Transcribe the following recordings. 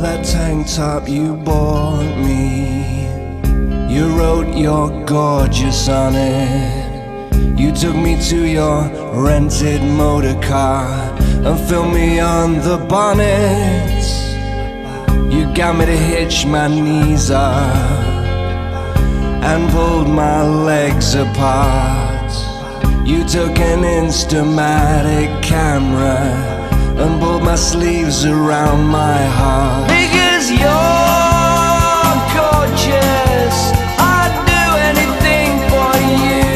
that tank top you bought me. You wrote you're gorgeous on it. You took me to your rented motor car and filmed me on the bonnet. You got me to hitch my knees up and pulled my legs apart. You took an Instamatic camera and pulled my sleeves around my heart. Because you're gorgeous, I'd do anything for you.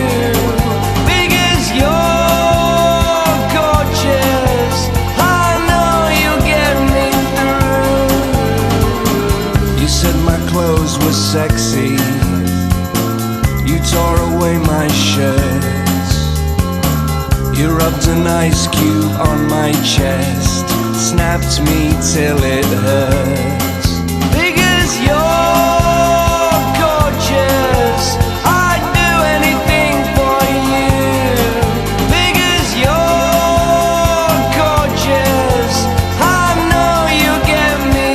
Because you're gorgeous, I know you'll get me through. You said my clothes were sexy. You tore away my shirts. You rubbed an ice cube on my chest, snapped me till it hurts. Because you're gorgeous, I'd do anything for you. Because you're gorgeous, I know you'll get me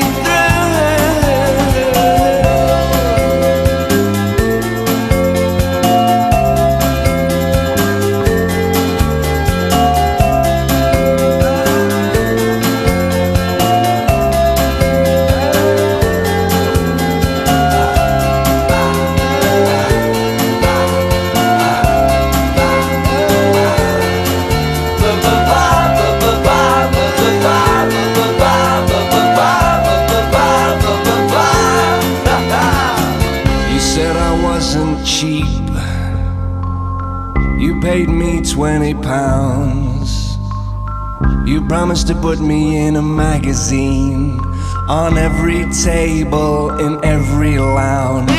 cheap. You paid me £20. You promised to put me in a magazine, on every table, in every lounge.